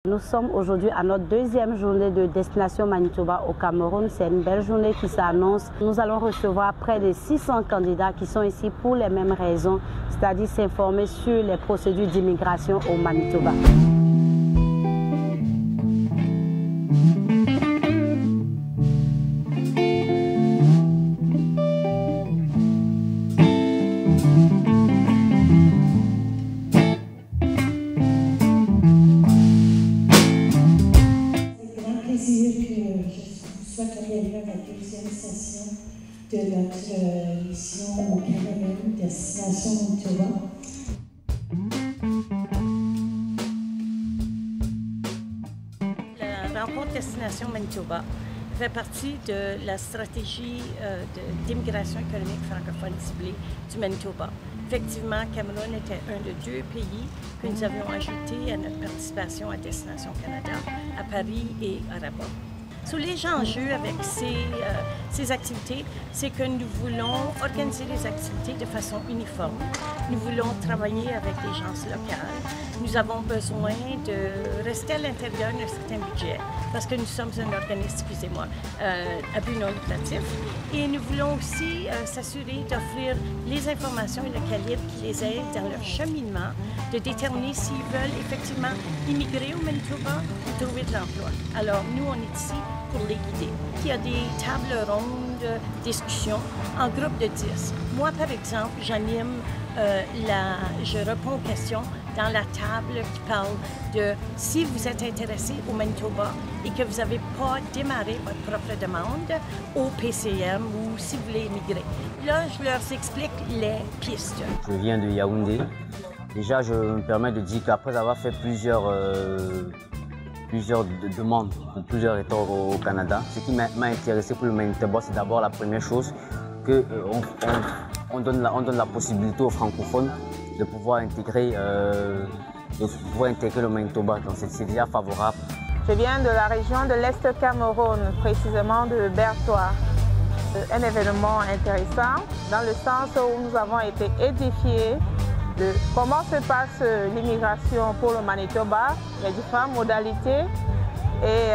Nous sommes aujourd'hui à notre deuxième journée de Destination Manitoba au Cameroun. C'est une belle journée qui s'annonce. Nous allons recevoir près de 600 candidats qui sont ici pour les mêmes raisons, c'est-à-dire s'informer sur les procédures d'immigration au Manitoba. Soit bienvenue à la deuxième session de notre mission au Cameroun, Destination Manitoba. La rencontre Destination Manitoba fait partie de la stratégie d'immigration économique francophone ciblée du Manitoba. Effectivement, Cameroun était un des deux pays que nous avions ajouté à notre participation à Destination Canada, à Paris et à Rabat. Les enjeux avec ces activités, c'est que nous voulons organiser les activités de façon uniforme. Nous voulons travailler avec des gens locales. Nous avons besoin de rester à l'intérieur d'un certain budget parce que nous sommes un organisme, à but non lucratif. Et nous voulons aussi s'assurer d'offrir les informations et le calibre qui les aident dans leur cheminement, de déterminer s'ils veulent effectivement immigrer au Manitoba ou trouver de l'emploi. Alors, nous, on est ici pour les guider. Il y a des tables rondes, discussions en groupe de 10. Moi, par exemple, j'anime, je réponds aux questions dans la table qui parle de si vous êtes intéressé au Manitoba et que vous n'avez pas démarré votre propre demande au PCM ou si vous voulez immigrer. Là, je leur explique les pistes. Je viens de Yaoundé. Déjà, je me permets de dire qu'après avoir fait plusieurs demandes pour plusieurs États au Canada, ce qui m'a intéressé pour le Manitoba, c'est d'abord la première chose qu'on donne la possibilité aux francophones de pouvoir intégrer le Manitoba. Donc c'est déjà favorable. Je viens de la région de l'Est Cameroun, précisément de Bertois. Un événement intéressant dans le sens où nous avons été édifiés de comment se passe l'immigration pour le Manitoba, les différentes modalités et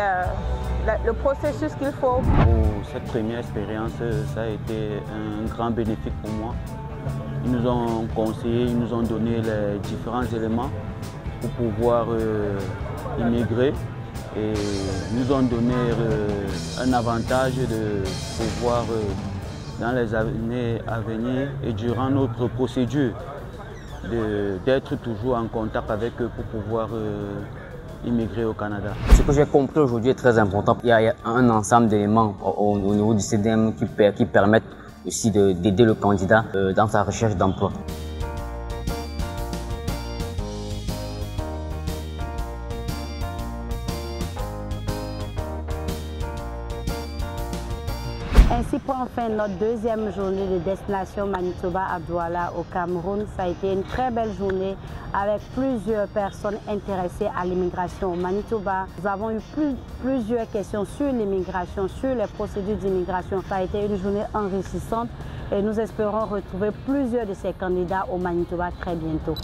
le processus qu'il faut. Pour cette première expérience, ça a été un grand bénéfice pour moi. Ils nous ont conseillé, ils nous ont donné les différents éléments pour pouvoir immigrer et nous ont donné un avantage de pouvoir, dans les années à venir et durant notre procédure, d'être toujours en contact avec eux pour pouvoir immigrer au Canada. Ce que j'ai compris aujourd'hui est très important. Il y a un ensemble d'éléments au niveau du CDM qui permettent aussi d'aider le candidat dans sa recherche d'emploi. Ainsi prend fin notre deuxième journée de Destination Manitoba à Douala au Cameroun. Ça a été une très belle journée avec plusieurs personnes intéressées à l'immigration au Manitoba. Nous avons eu plusieurs questions sur l'immigration, sur les procédures d'immigration. Ça a été une journée enrichissante et nous espérons retrouver plusieurs de ces candidats au Manitoba très bientôt.